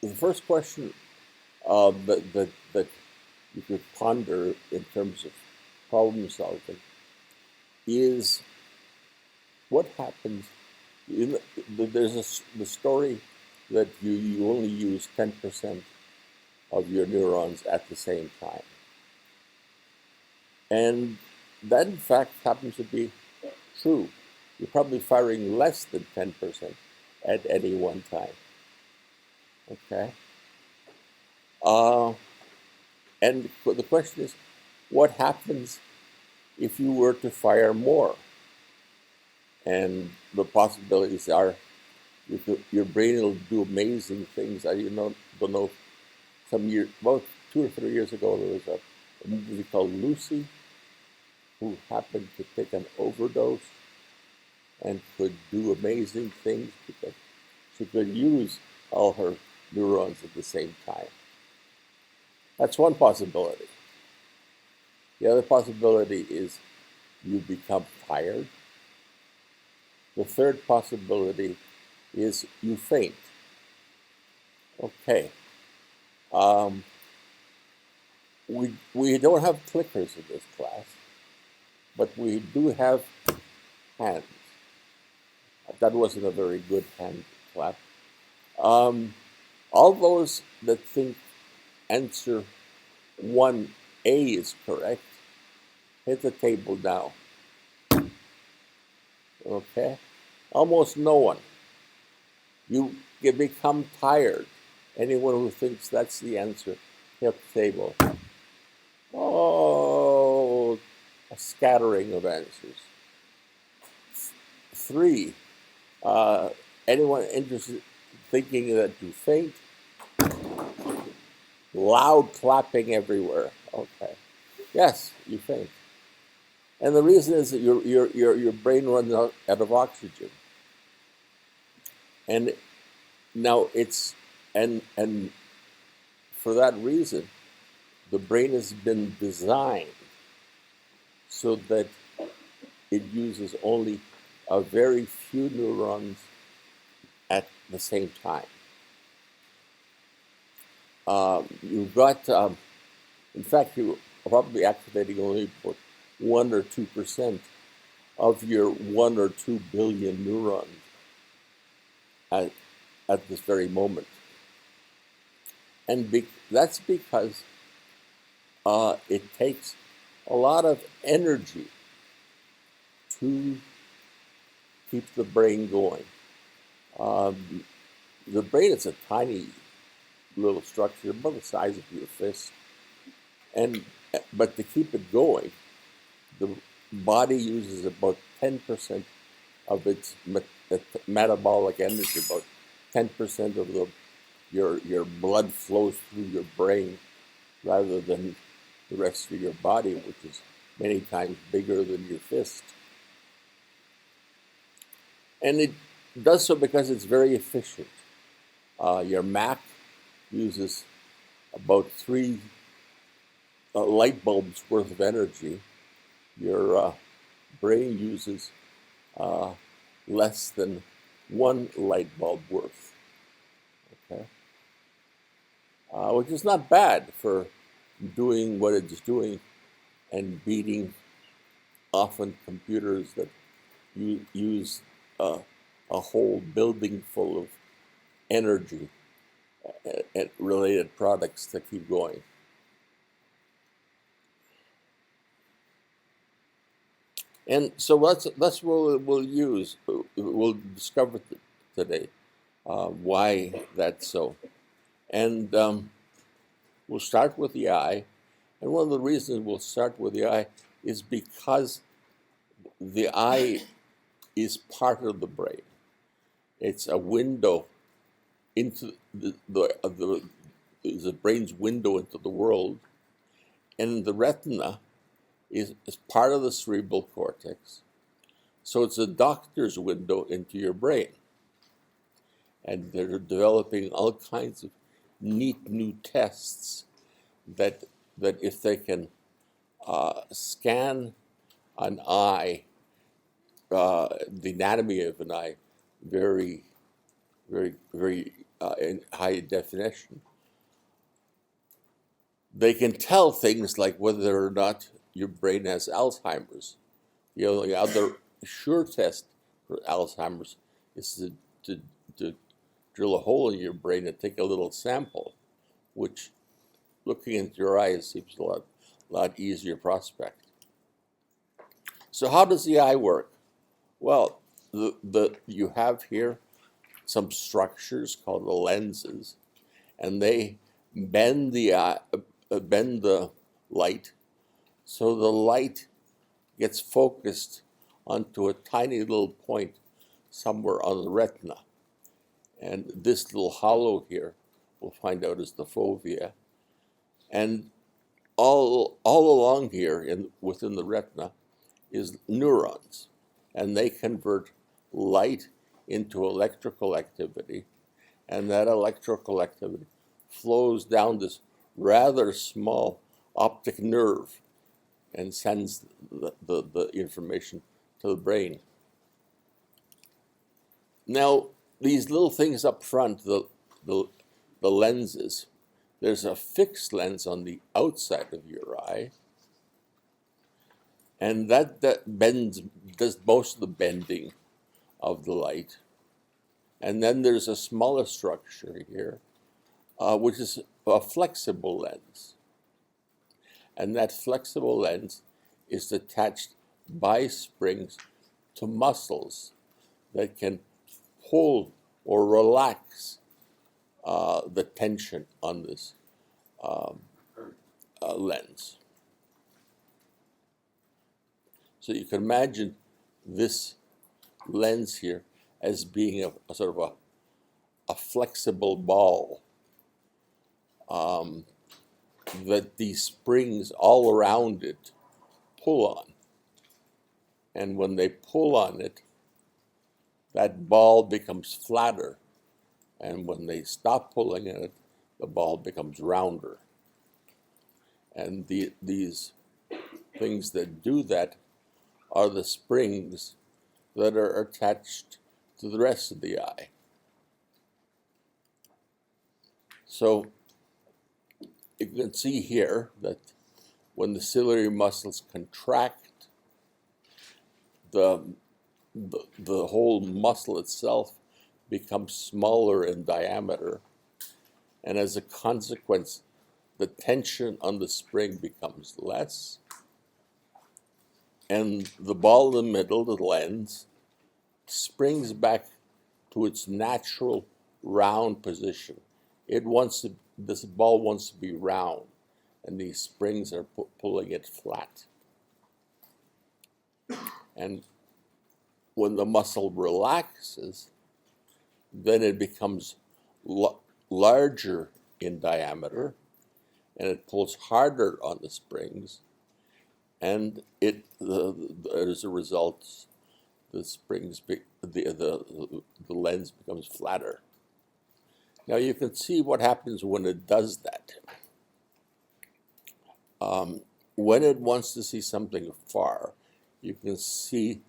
the first question that you could ponder in terms of problem solving is what happens. There's the story that you only use 10% of your neurons at the same time. And that, in fact, happens to be true. You're probably firing less than 10% at any one time. Okay? Uh, and the question is, what happens if you were to fire more? And the possibilities are your brain will do amazing things. I don't know, about 2 or 3 years ago, there was a movie called Lucy, who happened to take an overdose and could do amazing things because she could use all her neurons at the same time. That's one possibility. The other possibility is you become tired. The third possibility is you faint. Okay. We don't have clickers in this class, but we do have hands. That wasn't a very good hand clap. All those that think answer 1A is correct, hit the table now. Okay? Almost no one. You become tired. Anyone who thinks that's the answer, hit the table. Oh, a scattering of answers. 3, anyone interested thinking that you faint? Loud clapping everywhere. Okay. Yes, you faint. And the reason is that your brain runs out of oxygen. And now and for that reason, the brain has been designed so that it uses only a very few neurons at the same time. You've got, in fact, you're probably activating only about 1 or 2% of your 1 or 2 billion neurons at this very moment. And that's because it takes a lot of energy to keep the brain going. The brain is a tiny little structure, about the size of your fist, but to keep it going, the body uses about 10% of its metabolic energy. About 10% of your blood flows through your brain, rather than the rest of your body, which is many times bigger than your fist. And it does so because it's very efficient. Your Mac uses about 3 light bulbs worth of energy. Your brain uses less than 1 light bulb worth. Okay, which is not bad for doing what it's doing and beating often computers that use a whole building full of energy and related products to keep going. And so that's what we'll use. We'll discover today why that's so. And we'll start with the eye. And one of the reasons we'll start with the eye is because the eye is part of the brain. It's a window into the brain's window into the world. And the retina is part of the cerebral cortex. So it's a doctor's window into your brain. And they're developing all kinds of neat new tests that if they can scan an eye, the anatomy of an eye, very, very, very in high definition, they can tell things like whether or not your brain has Alzheimer's. The only other sure test for Alzheimer's is to drill a hole in your brain and take a little sample, which, looking into your eyes, seems a lot easier prospect. So how does the eye work? Well, you have here some structures called the lenses, and they bend the light, so the light gets focused onto a tiny little point somewhere on the retina. And this little hollow here, we'll find out, is the fovea. And all along here within the retina is neurons, and they convert light into electrical activity, and that electrical activity flows down this rather small optic nerve and sends the information to the brain. Now, these little things up front, the lenses, there's a fixed lens on the outside of your eye, and that does most of the bending of the light. And then there's a smaller structure here, which is a flexible lens. And that flexible lens is attached by springs to muscles that can pull or relax the tension on this lens. So you can imagine this lens here as being a sort of a flexible ball that these springs all around it pull on. And when they pull on it, that ball becomes flatter. And when they stop pulling on it, the ball becomes rounder. And these things that do that are the springs that are attached to the rest of the eye. So you can see here that when the ciliary muscles contract, the whole muscle itself becomes smaller in diameter, and as a consequence, the tension on the spring becomes less, and the ball in the middle, the lens, springs back to its natural round position. This ball wants to be round, and these springs are pulling it flat. And when the muscle relaxes, then it becomes larger in diameter, and it pulls harder on the springs, and as a result, the lens becomes flatter. Now you can see what happens when it does that. When it wants to see something far, you can see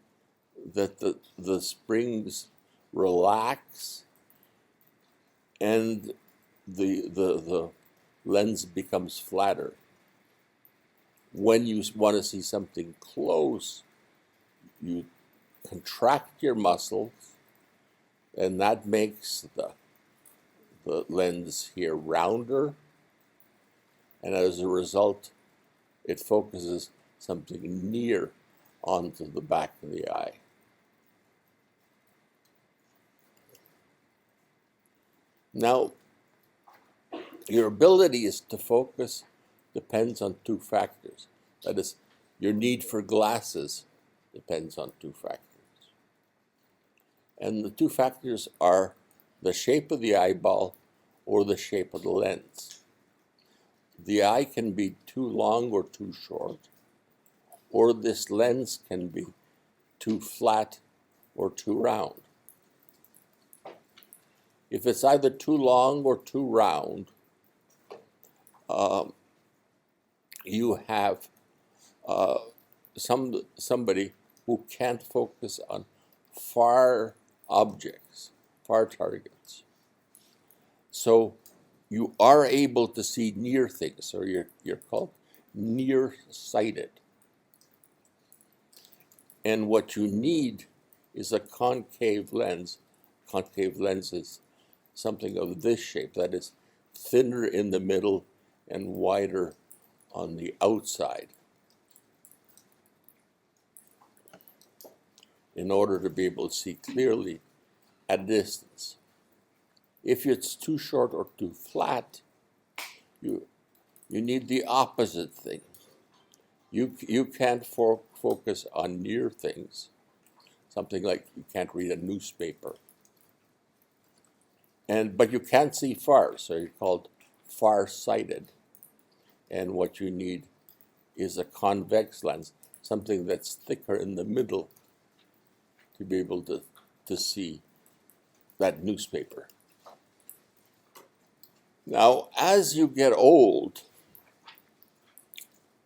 that the springs relax, and the lens becomes flatter. When you want to see something close, you contract your muscles, and that makes the lens here rounder, and as a result, it focuses something near onto the back of the eye. Now, your ability to focus depends on two factors. That is, your need for glasses depends on two factors. And the two factors are the shape of the eyeball or the shape of the lens. The eye can be too long or too short, or this lens can be too flat or too round. If it's either too long or too round, you have somebody who can't focus on far objects, far targets. So you are able to see near things, or you're called nearsighted. And what you need is a concave lens. Concave lens is something of this shape, that is thinner in the middle and wider on the outside, in order to be able to see clearly at a distance. If it's too short or too flat, you need the opposite thing. You can't focus on near things, something like you can't read a newspaper. But you can't see far, so you're called far-sighted. And what you need is a convex lens, something that's thicker in the middle, to be able to see that newspaper. Now, as you get old,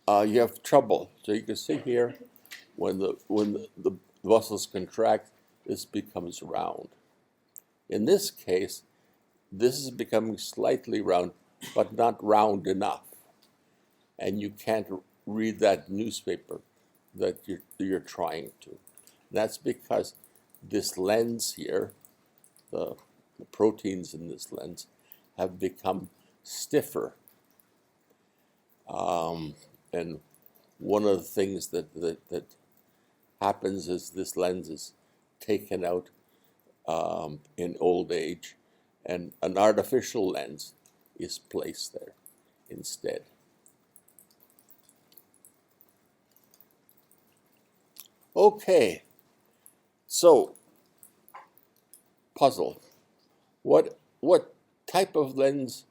you have trouble. So you can see here, when the muscles contract, this becomes round. In this case, this is becoming slightly round, but not round enough. And you can't read that newspaper that you're trying to. That's because this lens here, the proteins in this lens, have become stiffer. And one of the things that happens is this lens is taken out in old age, and an artificial lens is placed there instead. Okay, so puzzle. What type of lens,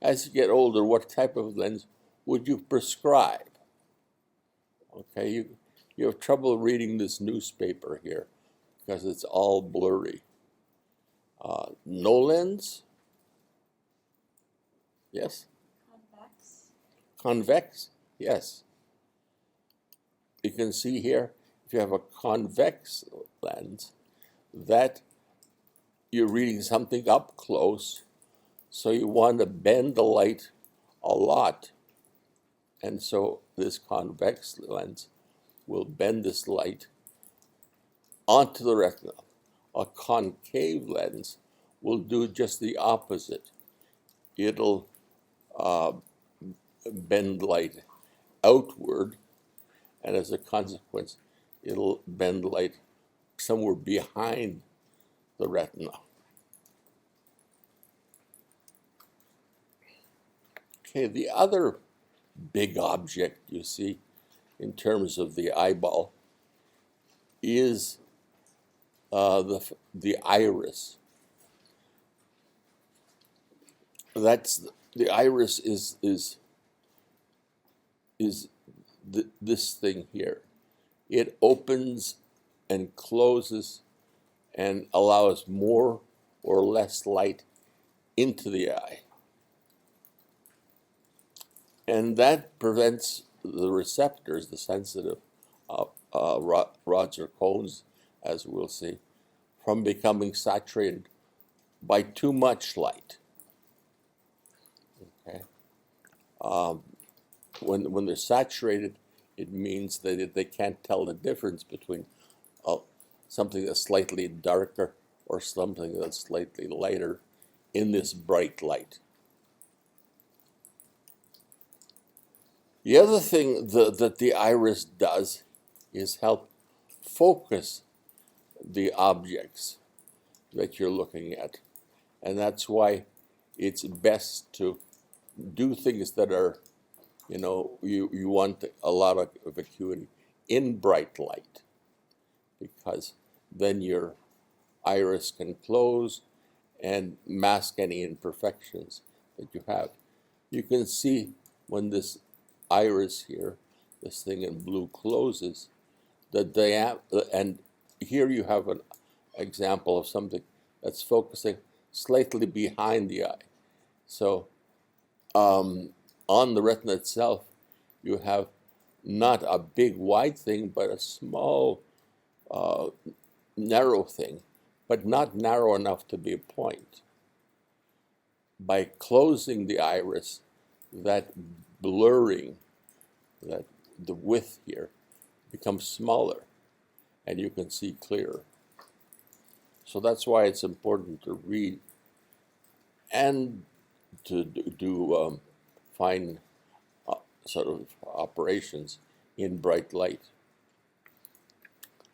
as you get older, what type of lens would you prescribe? Okay, you have trouble reading this newspaper here because it's all blurry. No lens? Yes? Convex. Convex? Yes. You can see here, if you have a convex lens, that you're reading something up close, so you want to bend the light a lot. And so this convex lens will bend this light onto the retina. A concave lens will do just the opposite. It'll bend light outward, and as a consequence, it'll bend light somewhere behind the retina. Okay, the other big object you see in terms of the eyeball is the iris. The iris is this thing here. It opens and closes and allows more or less light into the eye. And that prevents the receptors, the sensitive rods or cones, as we'll see, from becoming saturated by too much light. Okay. When they're saturated, it means that they can't tell the difference between something that's slightly darker or something that's slightly lighter in this bright light. The other thing that the iris does is help focus the objects that you're looking at. And that's why it's best to do things that are, you want a lot of acuity in bright light, because then your iris can close and mask any imperfections that you have. You can see when this iris here, this thing in blue, closes, and here you have an example of something that's focusing slightly behind the eye. So on the retina itself, you have not a big wide thing, but a small narrow thing, but not narrow enough to be a point. by closing the iris, that blurring, that the width here becomes smaller, and you can see clearer. So that's why it's important to read and to do fine sort of operations in bright light.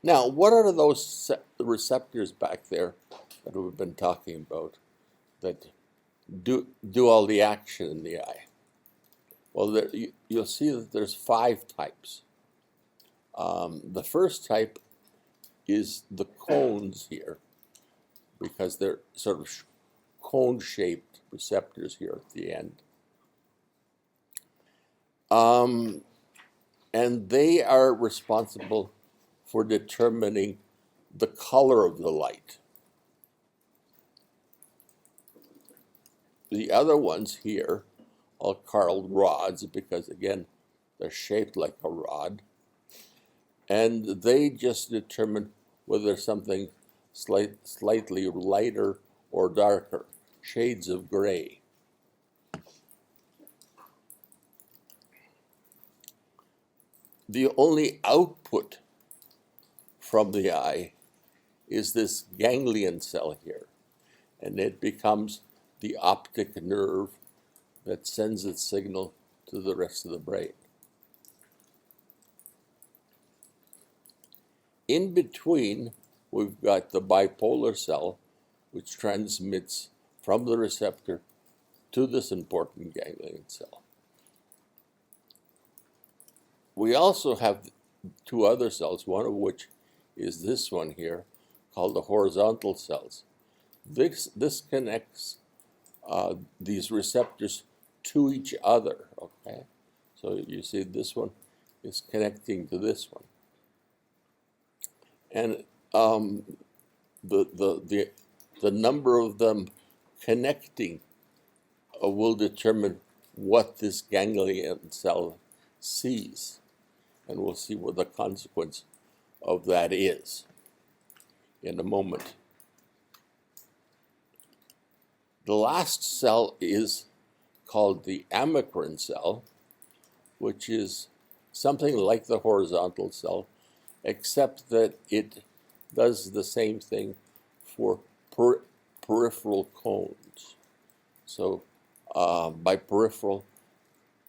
Now, what are those receptors back there that we've been talking about that do all the action in the eye? Well, you'll see that there's 5 types. The first type is the cones here, because they're sort of cone-shaped receptors here at the end. And they are responsible for determining the color of the light. The other ones here are called rods because, again, they're shaped like a rod. And they just determine whether something slightly lighter or darker, shades of gray. The only output from the eye is this ganglion cell here, and it becomes the optic nerve that sends its signal to the rest of the brain. In between, we've got the bipolar cell, which transmits from the receptor to this important ganglion cell. We also have 2 other cells, one of which is this one here, called the horizontal cells. This connects these receptors to each other, okay? So you see this one is connecting to this one. And the number of them connecting will determine what this ganglion cell sees. And we'll see what the consequence of that is in a moment. The last cell is called the amacrine cell, which is something like the horizontal cell, except that it does the same thing for peripheral cones. So by peripheral,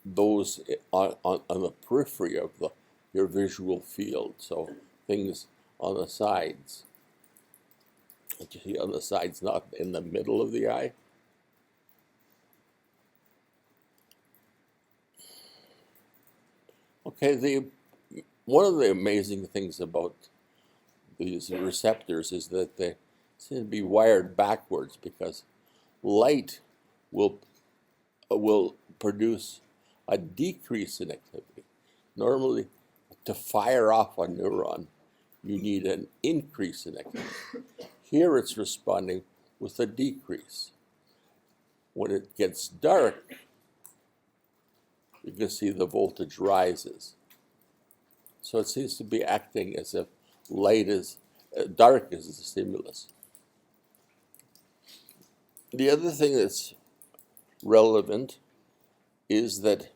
those on the periphery of your visual field, so things on the sides. What you see on the sides, not in the middle of the eye. Okay, one of the amazing things about these receptors is that they seem to be wired backwards, because light will produce a decrease in activity. Normally, to fire off a neuron, you need an increase in activity. Here it's responding with a decrease. When it gets dark, you can see the voltage rises. So it seems to be acting as if light is dark is the stimulus. The other thing that's relevant is that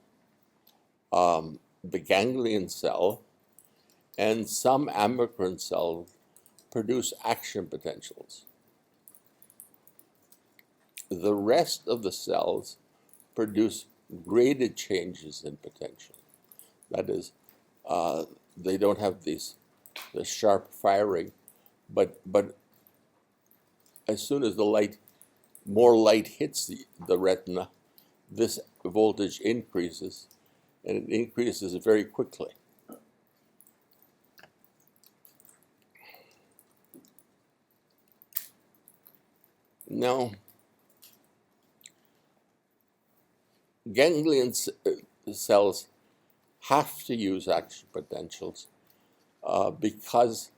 the ganglion cell and some amacrine cells produce action potentials. The rest of the cells produce graded changes in potential. That is, they don't have the sharp firing, but as soon as more light hits the retina, this voltage increases, and it increases very quickly. Now, ganglion cells have to use action potentials because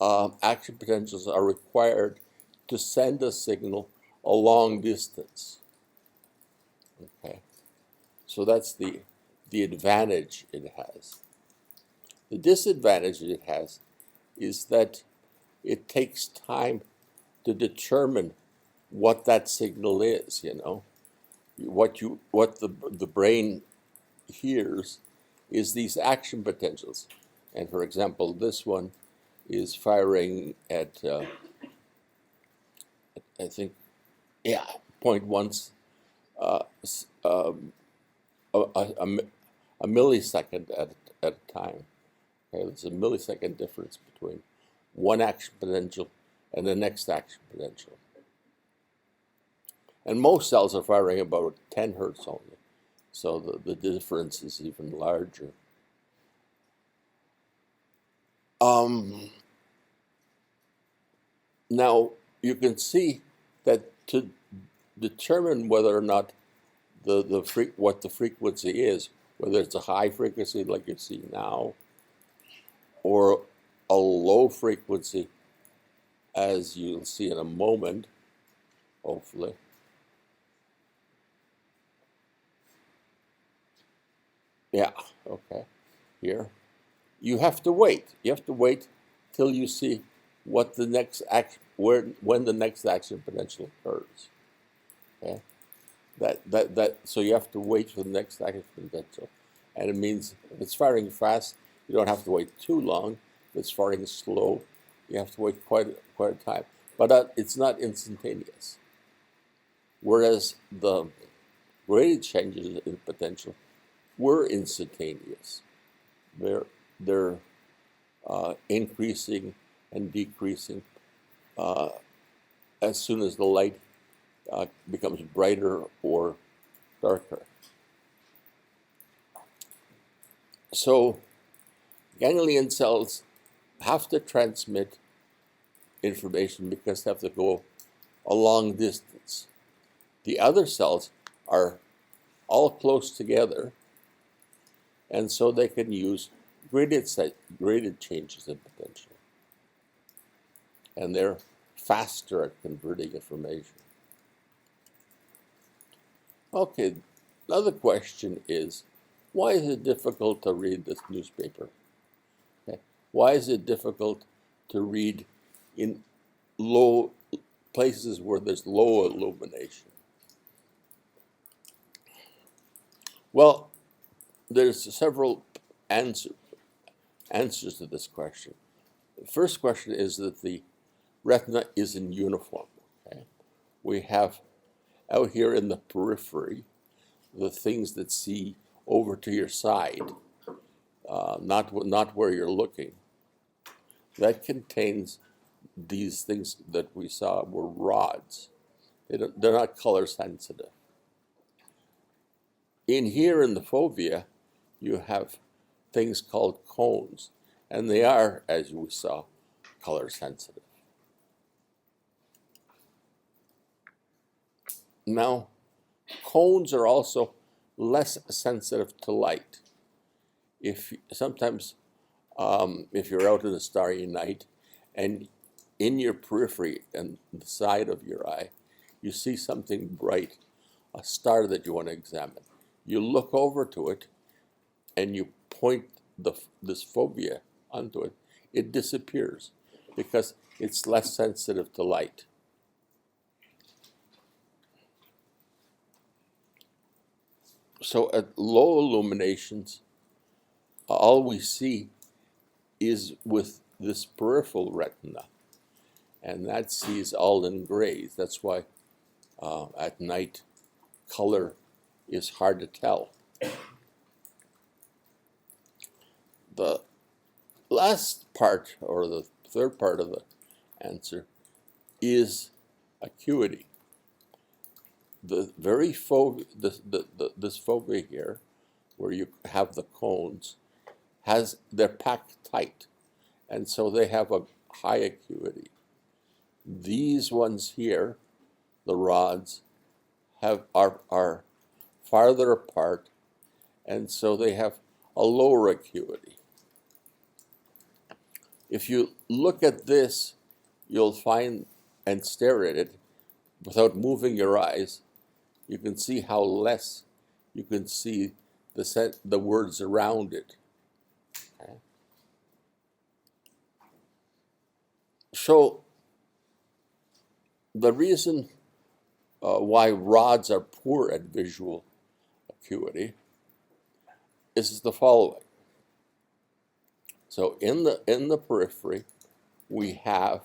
action potentials are required to send a signal a long distance. Okay, so that's the advantage it has. The disadvantage it has is that it takes time to determine what that signal is, you know. What the brain hears is these action potentials. And for example, this one is firing at, I think, yeah, 0.1 a, a, a millisecond at a time. Okay, there's a millisecond difference between one action potential and the next action potential. And most cells are firing about 10 hertz only, so the difference is even larger. Now, you can see that to determine whether or not what the frequency is, whether it's a high frequency like you see now, or a low frequency, as you'll see in a moment, hopefully. Yeah, okay, here. You have to wait. You have to wait till you see what the next action, when the next action potential occurs. Okay, so you have to wait for the next action potential, and it means if it's firing fast, you don't have to wait too long. If it's firing slow, you have to wait quite a time. But it's not instantaneous. Whereas the graded changes in potential were instantaneous. They're increasing and decreasing as soon as the light becomes brighter or darker. So ganglion cells have to transmit information because they have to go a long distance. The other cells are all close together, and so they can use graded changes in potential. And they're faster at converting information. Okay, another question is, why is it difficult to read this newspaper? Okay. Why is it difficult to read in low places where there's low illumination? Well, there's several answers to this question. The first question is that the retina isn't uniform. Okay? We have out here in the periphery the things that see over to your side, not where you're looking. That contains these things that we saw were rods. They're not color sensitive. In here in the fovea, you have things called cones, and they are, as we saw, color sensitive. Now, cones are also less sensitive to light. Sometimes, if you're out in a starry night, and in your periphery and the side of your eye, you see something bright, a star that you want to examine. You look over to it, and you point this fovea onto it. It disappears because it's less sensitive to light. So at low illuminations, all we see is with this peripheral retina, and that sees all in grays. That's why at night color is hard to tell. The last part, or the third part of the answer, is acuity. The very this fovea here, where you have the cones, they're packed tight, and so they have a high acuity. These ones here, the rods, are farther apart, and so they have a lower acuity. If you look at this, you'll find and stare at it without moving your eyes. You can see how less you can see the words around it. Okay. So the reason why rods are poor at visual acuity is the following. So in the periphery, we have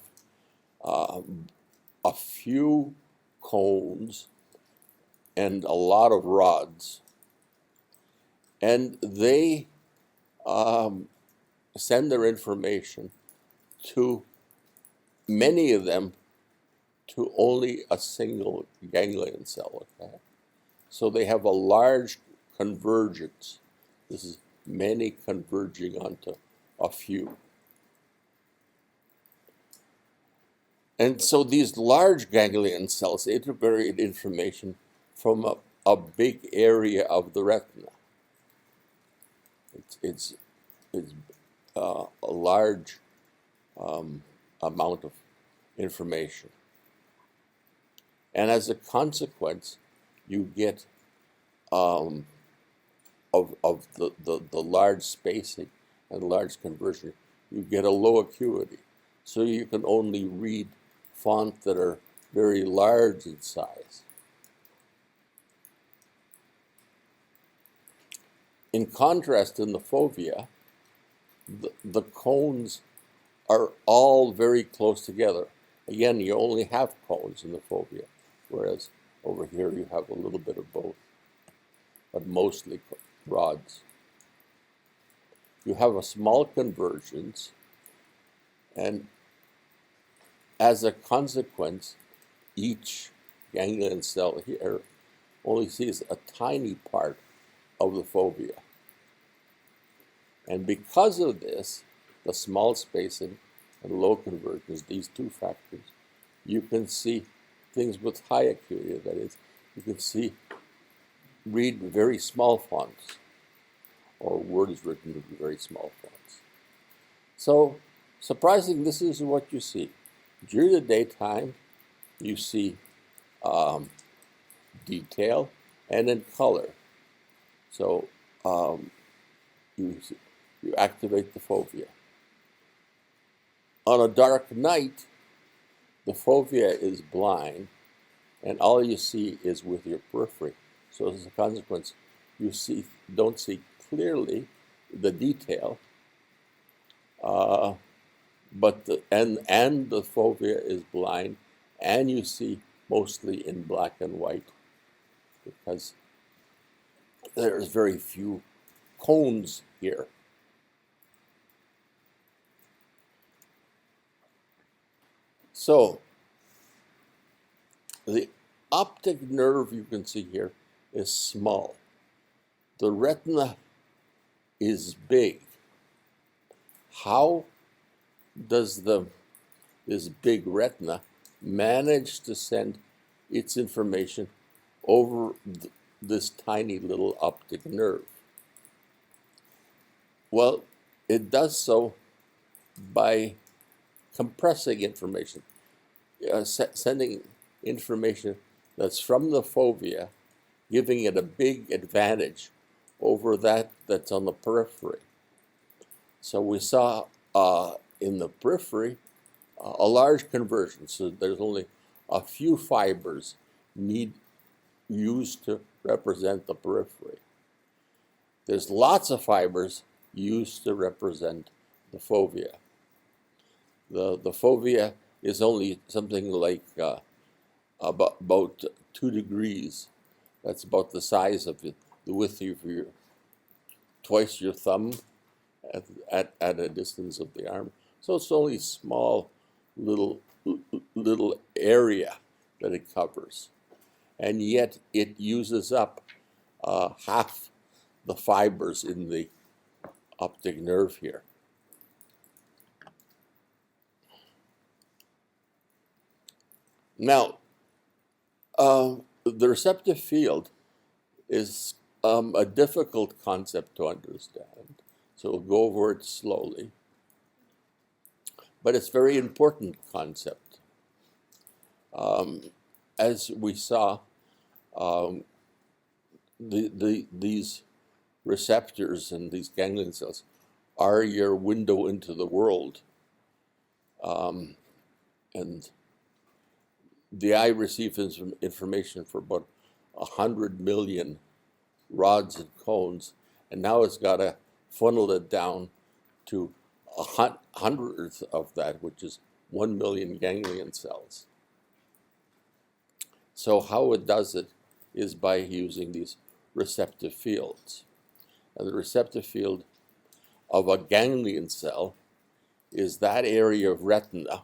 a few cones and a lot of rods, and they send their information to many of them to only a single ganglion cell. Okay? So they have a large convergence. This is many converging onto a few. And so these large ganglion cells interpret information from a big area of the retina. It's a large amount of information. And as a consequence, you get of the large spacing and large conversion, you get a low acuity. So you can only read font that are very large in size. In contrast, in the fovea, the cones are all very close together. Again, you only have cones in the fovea, whereas over here you have a little bit of both, but mostly rods. You have a small convergence, and as a consequence, each ganglion cell here only sees a tiny part of the fovea. And because of this, the small spacing and low convergence, these two factors, you can see things with high acuity. That is, you can read very small fonts, or words written with very small fonts. So, surprising, this is what you see. During the daytime, you see detail and in color. So you activate the fovea. On a dark night, the fovea is blind, and all you see is with your periphery. So as a consequence, you don't see clearly the detail, but the fovea is blind, and you see mostly in black and white because there's very few cones here. So the optic nerve you can see here is small. The retina is big. How does this big retina manage to send its information over this tiny little optic nerve? Well, it does so by compressing information, sending information that's from the fovea, giving it a big advantage over that's on the periphery. So we saw in the periphery a large conversion, so there's only a few fibers used to represent the periphery. There's lots of fibers used to represent the fovea. The fovea is only something like about 2 degrees. That's about the size of the width of twice your thumb at a distance of the arm. So it's only a small little area that it covers. And yet it uses up half the fibers in the optic nerve here. Now, the receptive field is a difficult concept to understand, so we'll go over it slowly. But it's a very important concept. As we saw, these receptors and these ganglion cells are your window into the world. And the eye receives information for about 100 million rods and cones, and now it's got to funnel it down to a hundredth of that, which is 1 million ganglion cells. So how it does it is by using these receptive fields. And the receptive field of a ganglion cell is that area of retina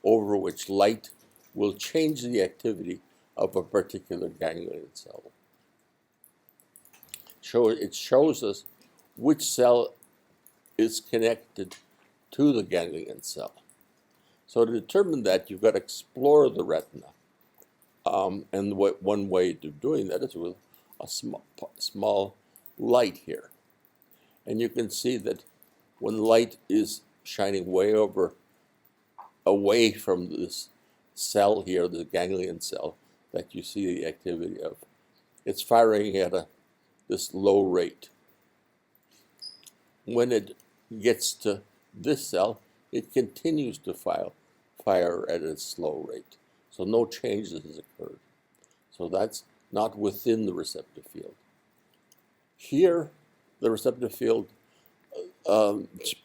over which light will change the activity of a particular ganglion cell. It shows us which cell is connected to the ganglion cell. So to determine that, you've got to explore the retina. And one way of doing that is with a small light here. And you can see that when light is shining away from this cell here, the ganglion cell, that you see the activity of, it's firing at this low rate. When it gets to this cell, it continues to fire at a slow rate. So no changes has occurred. So that's not within the receptive field. Here, the receptive field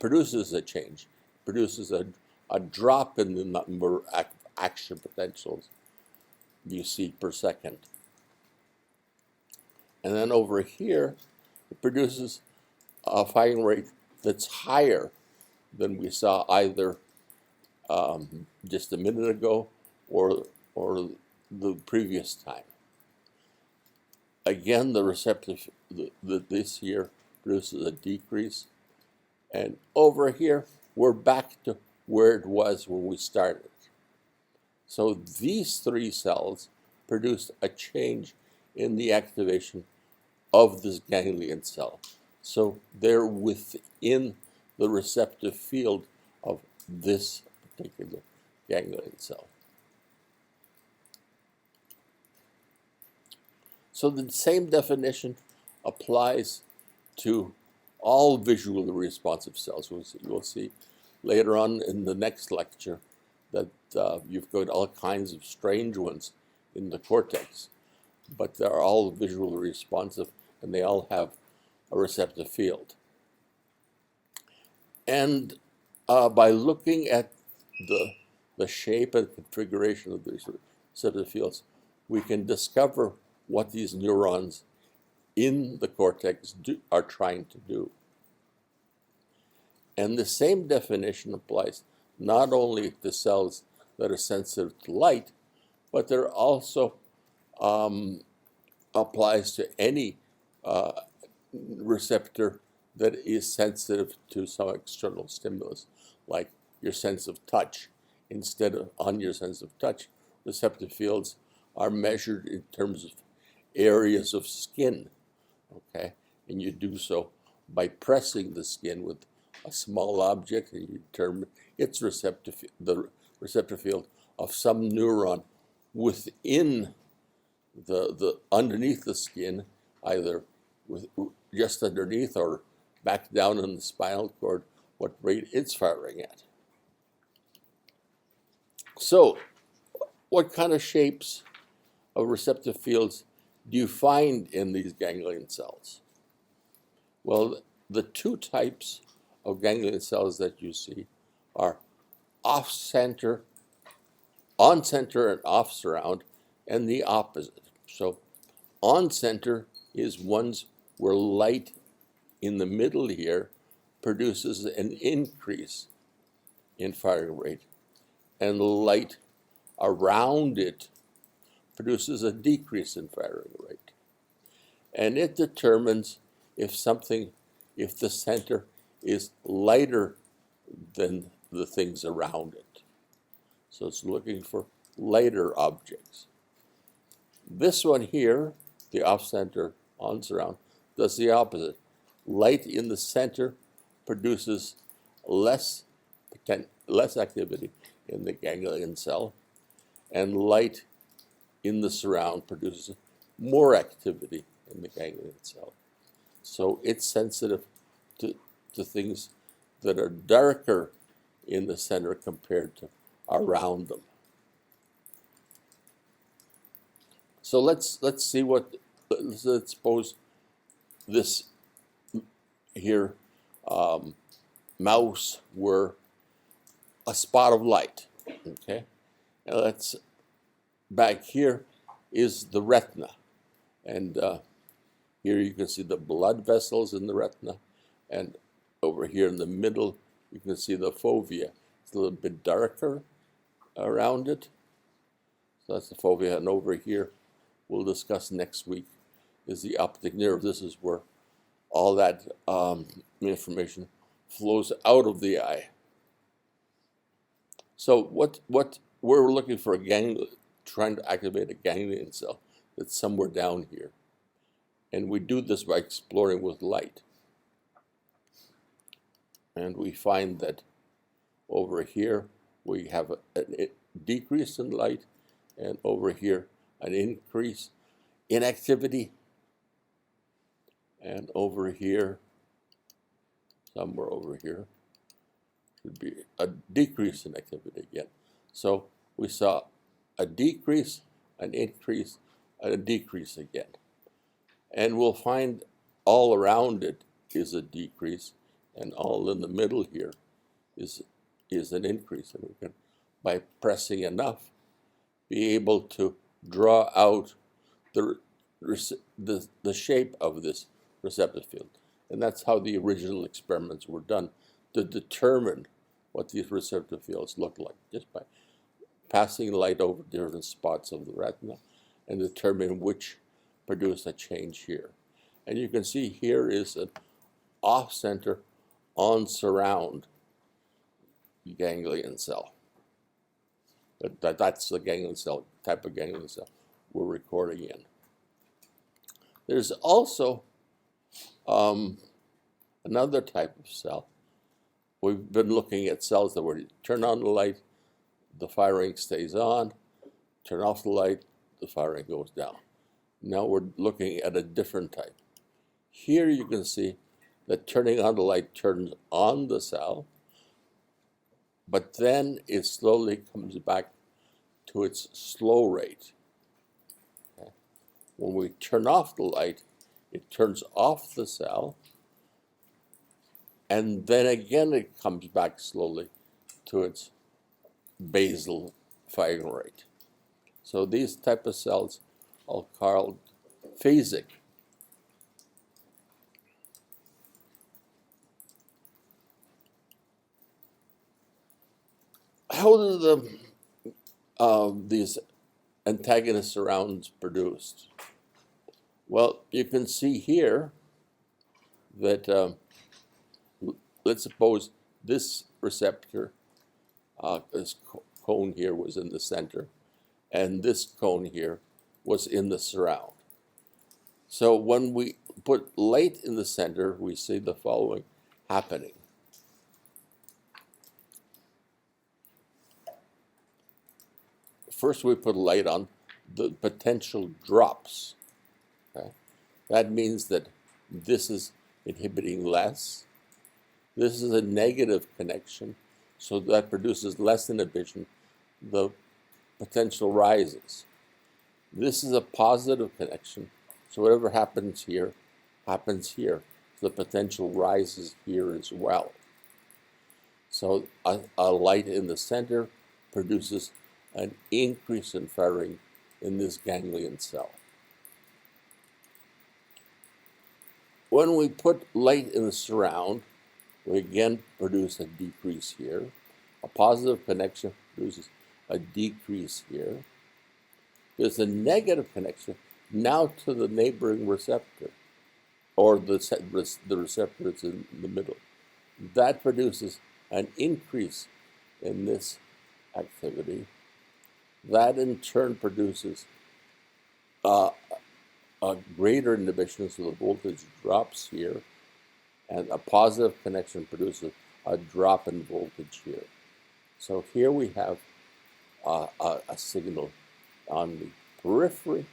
produces a change, produces a drop in the number of action potentials you see per second. And then over here, it produces a firing rate that's higher than we saw either just a minute ago or the previous time. Again, the receptive, this here produces a decrease. And over here, we're back to where it was when we started. So these three cells produced a change in the activation of this ganglion cell. So they're within the receptive field of this particular ganglion cell. So the same definition applies to all visually responsive cells. We'll see later on in the next lecture that you've got all kinds of strange ones in the cortex, but they're all visually responsive and they all have a receptive field. And by looking at the shape and configuration of these receptive fields, we can discover what these neurons in the cortex are trying to do. And the same definition applies not only to cells that are sensitive to light, but there also applies to any receptor that is sensitive to some external stimulus, like your sense of touch. Instead of on your sense of touch, receptive fields are measured in terms of areas of skin, okay? And you do so by pressing the skin with a small object, and you determine its the receptor field of some neuron within the underneath the skin, either just underneath or back down in the spinal cord, what rate it's firing at. So, what kind of shapes of receptive fields do you find in these ganglion cells? Well, the two types of ganglion cells that you see are off-center, on-center and off-surround, and the opposite. So on-center is ones where light in the middle here produces an increase in firing rate, and light around it produces a decrease in firing rate. And it determines if the center is lighter than the things around it. So it's looking for lighter objects. This one here, the off-center, on-surround, does the opposite. Light in the center produces less activity in the ganglion cell, and light in the surround produces more activity in the ganglion cell. So it's sensitive to things that are darker in the center compared to around them. So let's see what, let's suppose this here mouse were a spot of light, okay? Now let's, back here is the retina, and here you can see the blood vessels in the retina, and over here in the middle you can see the fovea. It's a little bit darker around it. So that's the fovea, and over here we'll discuss next week is the optic nerve. This is where all that information flows out of the eye. So what we're looking for, trying to activate a ganglion cell that's somewhere down here. And we do this by exploring with light. And we find that over here we have a decrease in light, and over here an increase in activity, and over here, somewhere over here, should be a decrease in activity again. So we saw a decrease, an increase, and a decrease again. And we'll find all around it is a decrease, and all in the middle here is an increase. And we can, by pressing enough, be able to draw out the shape of this receptor field. And that's how the original experiments were done, to determine what these receptor fields look like, just by passing light over different spots of the retina and determine which produce a change here. And you can see here is an off-center, on-surround ganglion cell. That's the ganglion cell, type of ganglion cell we're recording in. There's also another type of cell. We've been looking at cells that where you turn on the light, the firing stays on, turn off the light, the firing goes down. Now we're looking at a different type. Here you can see that turning on the light turns on the cell, but then it slowly comes back to its slow rate. Okay. When we turn off the light, it turns off the cell, and then again it comes back slowly to its basal firing rate. So these type of cells are called phasic. How do these antagonist surrounds produced? Well, you can see here that let's suppose this receptor, this cone here was in the center, and this cone here was in the surround. So when we put light in the center, we see the following happening. First, we put light on, the potential drops. Okay? That means that this is inhibiting less. This is a negative connection, so that produces less inhibition. The potential rises. This is a positive connection, so whatever happens here, happens here. The potential rises here as well. So a light in the center produces an increase in firing in this ganglion cell. When we put light in the surround, we again produce a decrease here. A positive connection produces a decrease here. There's a negative connection now to the neighboring receptor, or the receptor that's in the middle. That produces an increase in this activity. That in turn produces a greater inhibition, so the voltage drops here, and a positive connection produces a drop in voltage here. So here we have a signal on the periphery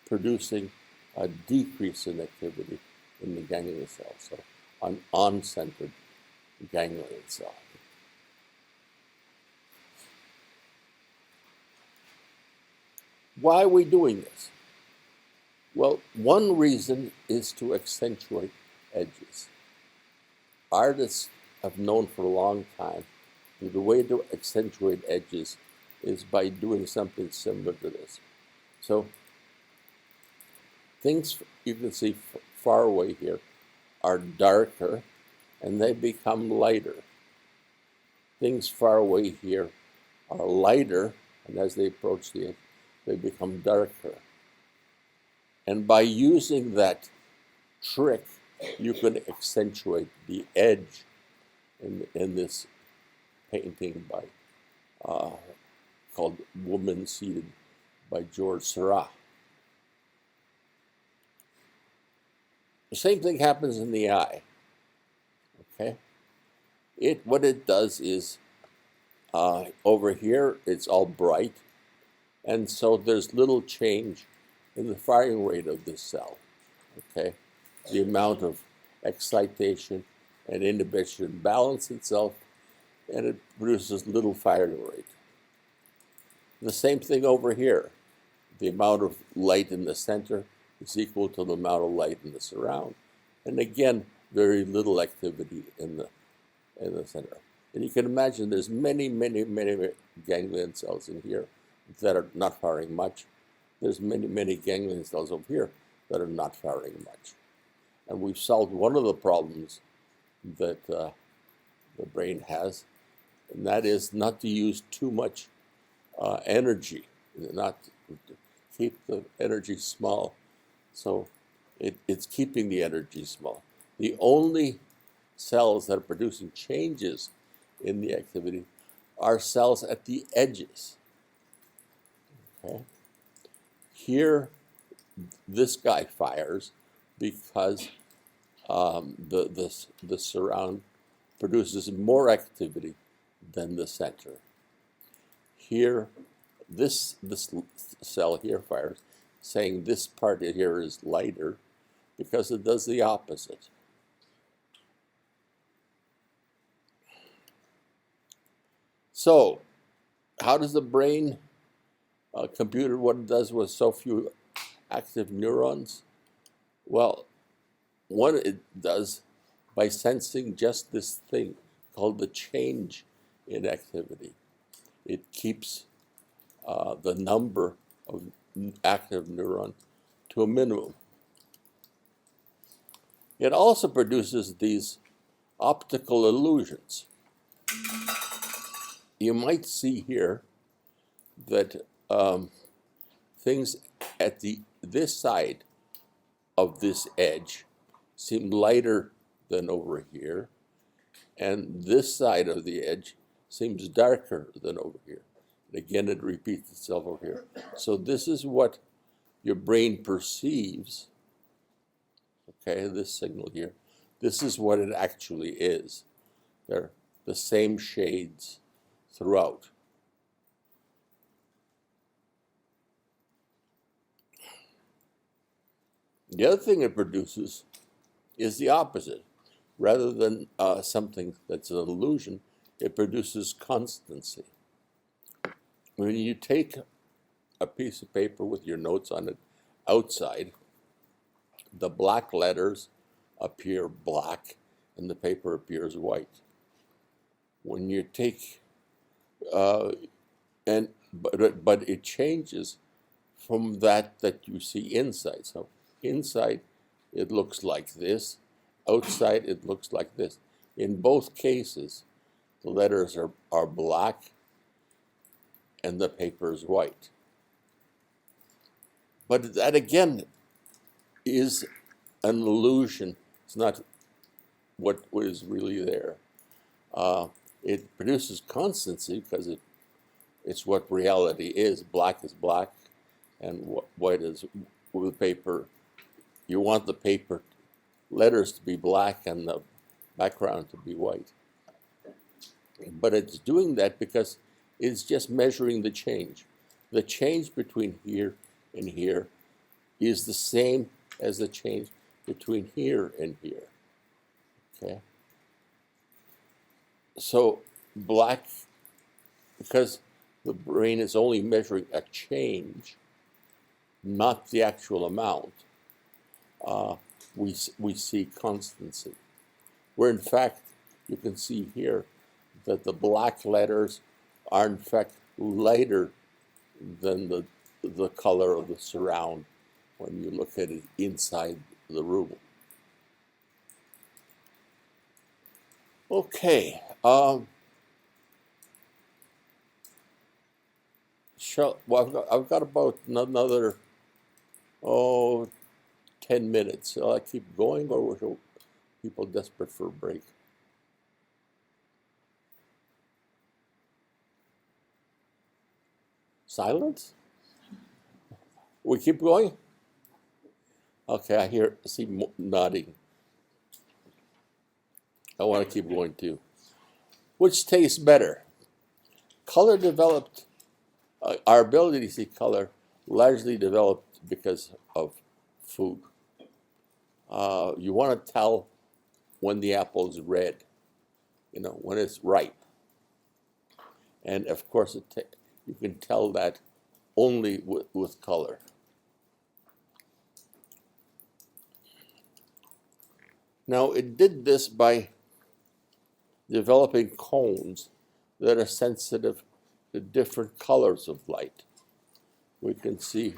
producing a decrease in activity in the ganglion cell, so an on-centered ganglion cell. Why are we doing this? Well, one reason is to accentuate edges. Artists have known for a long time that the way to accentuate edges is by doing something similar to this. So things you can see far away here are darker and they become lighter. Things far away here are lighter, and as they approach the edge, they become darker. And by using that trick, you can accentuate the edge in this painting by called Woman Seated by George Seurat. The same thing happens in the eye. Okay, what it does is over here it's all bright, and so there's little change in the firing rate of this cell. Okay, the amount of excitation and inhibition balance itself, and it produces little firing rate. The same thing over here. The amount of light in the center is equal to the amount of light in the surround. And again, very little activity in the center. And you can imagine there's many ganglion cells in here that are not firing much. There's many ganglion cells over here that are not firing much. And we've solved one of the problems that the brain has, and that is not to use too much energy, not to keep the energy small. So it's keeping the energy small. The only cells that are producing changes in the activity are cells at the edges. Okay? Here, this guy fires because the surround produces more activity than the center. Here, this cell here fires, saying this part here is lighter because it does the opposite. So, how does the brain compute what it does with so few active neurons? Well, one it does by sensing just this thing called the change in activity. It keeps the number of active neurons to a minimum. It also produces these optical illusions. You might see here that things at this side of this edge seem lighter than over here, and this side of the edge seems darker than over here. And again, it repeats itself over here. So this is what your brain perceives. Okay, this signal here. This is what it actually is. They're the same shades throughout. The other thing it produces is the opposite. Rather than something that's an illusion, it produces constancy. When you take a piece of paper with your notes on it outside, the black letters appear black and the paper appears white. When you take, but it changes from that you see inside. So inside it looks like this, outside it looks like this. In both cases, the letters are black and the paper is white. But that again is an illusion. It's not what is really there. It produces constancy because it's what reality is. Black is black and white is with paper. You want the paper letters to be black and the background to be white. But it's doing that because it's just measuring the change. The change between here and here is the same as the change between here and here. Okay? So black, because the brain is only measuring a change, not the actual amount, we see constancy. Where in fact, you can see here that the black letters are in fact lighter than the color of the surround when you look at it inside the room. Okay. Well, I've got about another 10 minutes. Shall I keep going, or are people desperate for a break? Silence? We keep going? Okay, I see nodding. I want to keep going too. Which tastes better? Color developed, our ability to see color largely developed because of food. You want to tell when the apple is red, when it's ripe. And of course, you can tell that only with color. Now, it did this by developing cones that are sensitive to different colors of light. We can see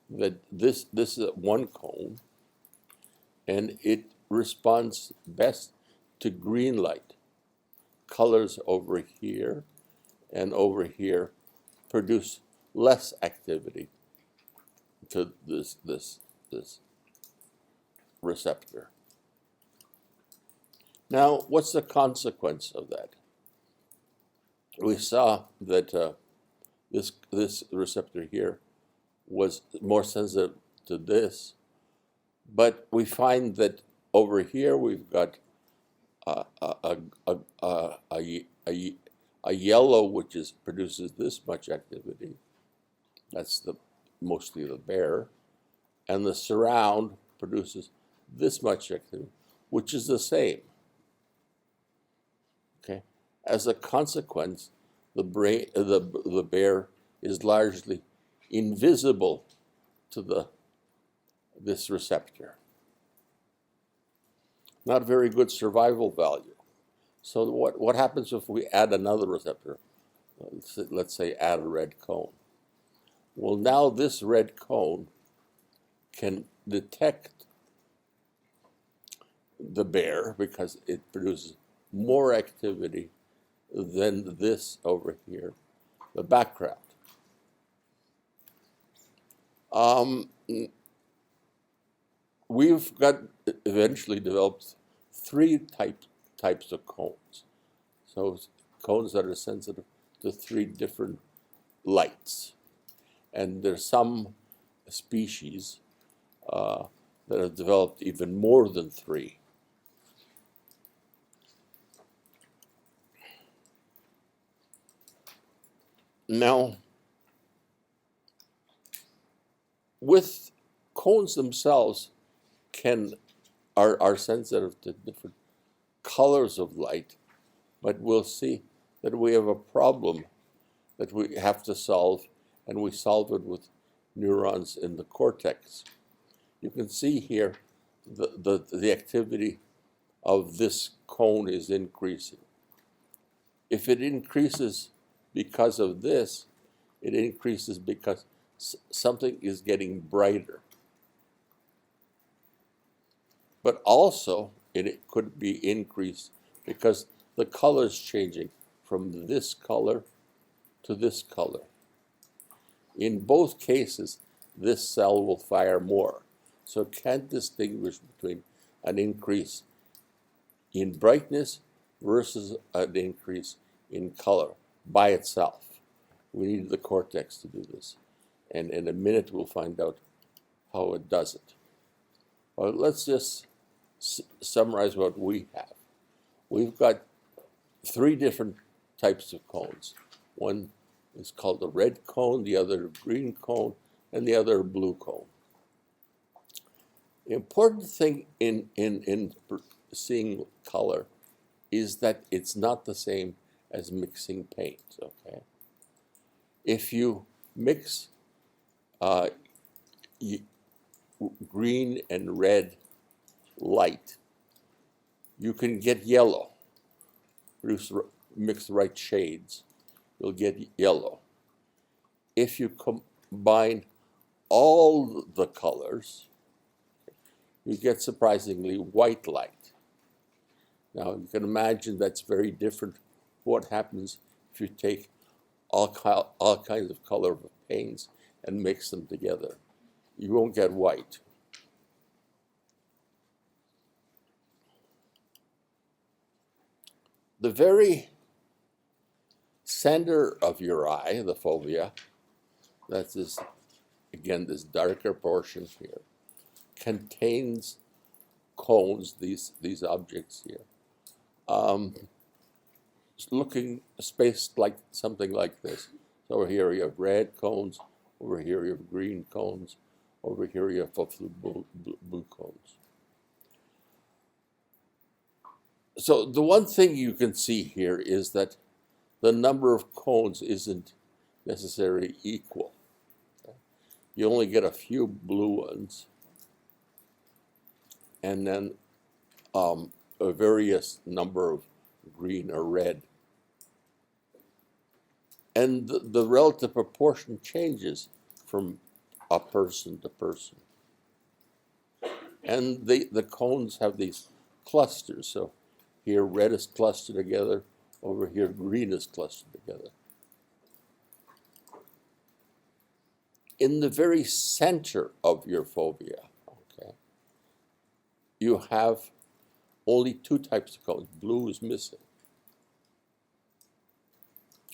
that this is one cone, and it responds best to green light. Colors over here and over here produce less activity to this receptor. Now, what's the consequence of that? We saw that this receptor here was more sensitive to this, but we find that over here we've got a yellow which produces this much activity. That's mostly the bear, and the surround produces this much activity, which is the same. Okay. As a consequence, the bear is largely invisible to this receptor. Not very good survival value. So what happens if we add another receptor? Let's say add a red cone. Well, now this red cone can detect the bear because it produces more activity than this over here, the background. We've got eventually developed three types of cones. So cones that are sensitive to three different lights. And there's some species that have developed even more than three. Now, with cones themselves are sensitive to different colors of light, but we'll see that we have a problem that we have to solve, and we solve it with neurons in the cortex. You can see here the activity of this cone is increasing. If it increases because of this, it increases because something is getting brighter. But also, it could be increased because the color is changing from this color to this color. In both cases, this cell will fire more. So it can't distinguish between an increase in brightness versus an increase in color by itself. We need the cortex to do this. And in a minute, we'll find out how it does it. Well, let's just summarize what we have. We've got three different types of cones. One is called a red cone, the other a green cone, and the other a blue cone. The important thing in seeing color is that it's not the same as mixing paint, okay? If you mix uh, green and red light, you can get yellow. Mix the right shades, you'll get yellow. If you combine all the colors, you get surprisingly white light. Now you can imagine that's very different what happens if you take all kinds of color paints and mix them together. You won't get white. The very center of your eye, the fovea, that's this, again, this darker portion here, contains cones, these objects here, looking spaced like something like this. So over here you have red cones, over here you have green cones, over here you have blue cones. So the one thing you can see here is that the number of cones isn't necessarily equal. You only get a few blue ones, and then a various number of green or red. And the relative proportion changes from a person to person. And the cones have these clusters. So here red is clustered together, over here green is clustered together. In the very center of your fovea, okay, you have only two types of cones. Blue is missing.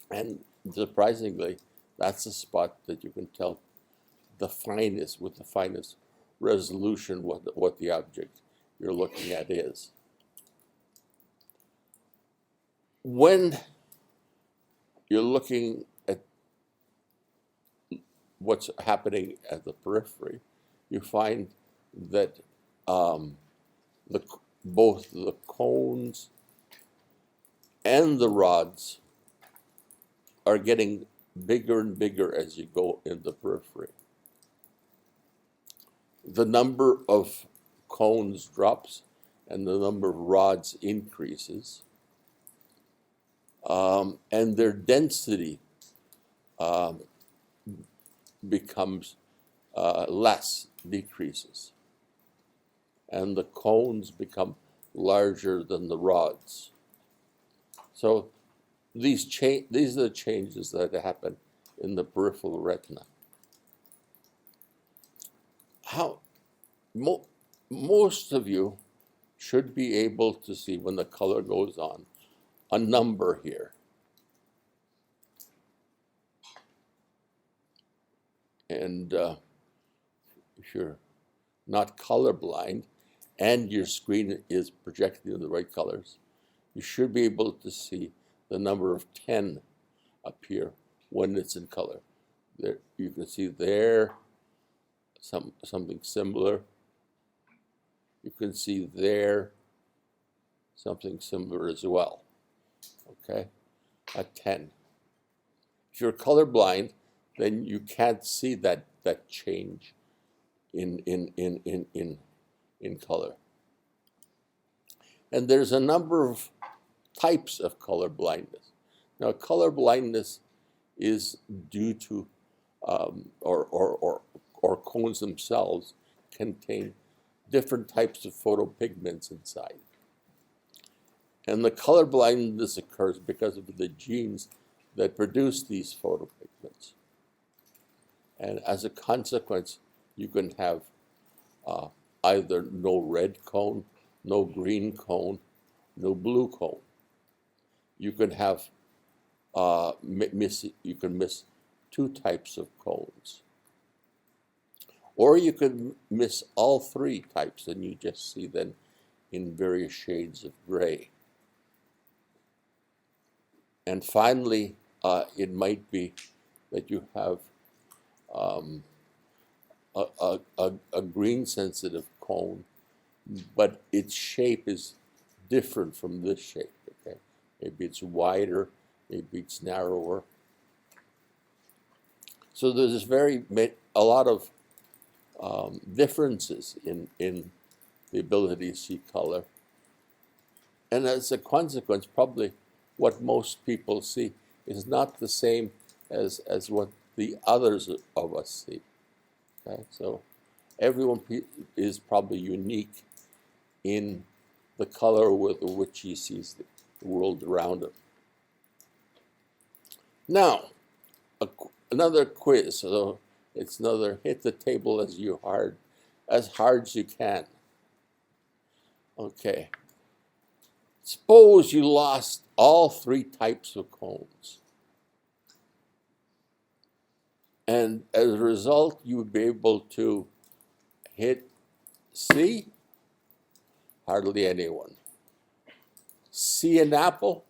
And surprisingly, that's the spot that you can tell the finest, with the finest resolution, what the object you're looking at is. When you're looking at what's happening at the periphery, you find that both the cones and the rods are getting bigger and bigger as you go in the periphery. The number of cones drops and the number of rods increases, and their density becomes less, decreases, and the cones become larger than the rods. So these are the changes that happen in the peripheral retina. Most of you should be able to see, when the color goes on, a number here. And if you're not colorblind and your screen is projecting in the right colors, you should be able to see the number of 10 appear when it's in color. There, you can see there something similar. You can see there something similar as well. Okay, at 10. If you're colorblind, then you can't see that change in color. And there's a number of types of color blindness. Now, color blindness is due to or cones themselves contain different types of photopigments inside. And the color blindness occurs because of the genes that produce these photopigments. And as a consequence, you can have either no red cone, no green cone, no blue cone. You can have you can miss two types of cones. Or you could miss all three types, and you just see them in various shades of gray. And finally, it might be that you have a green sensitive cone, but its shape is different from this shape. Okay, maybe it's wider, maybe it's narrower. So there's very a lot of differences in the ability to see color. And as a consequence, probably what most people see is not the same as what the others of us see. Okay? So everyone is probably unique in the color with which he sees the world around him. Now, another quiz. So it's another hit the table as hard as you can. Okay. Suppose you lost all three types of cones. And as a result, you would be able to hit C, hardly anyone. See an apple,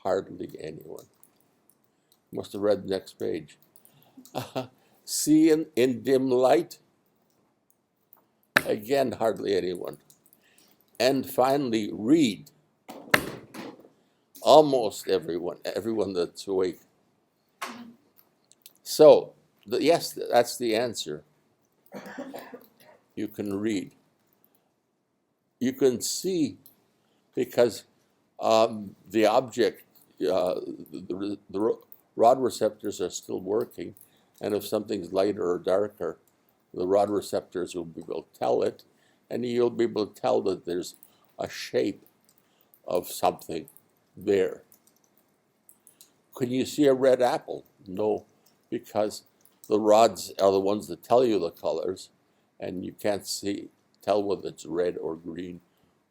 hardly anyone. Must have read the next page. See in dim light, again, hardly anyone. And finally, read, almost everyone that's awake. So, yes, that's the answer. You can read. You can see because the object, the rod receptors are still working, and if something's lighter or darker, the rod receptors will be able to tell it, and you'll be able to tell that there's a shape of something there. Can you see a red apple? No, because the rods are the ones that tell you the colors, and you can't tell whether it's red or green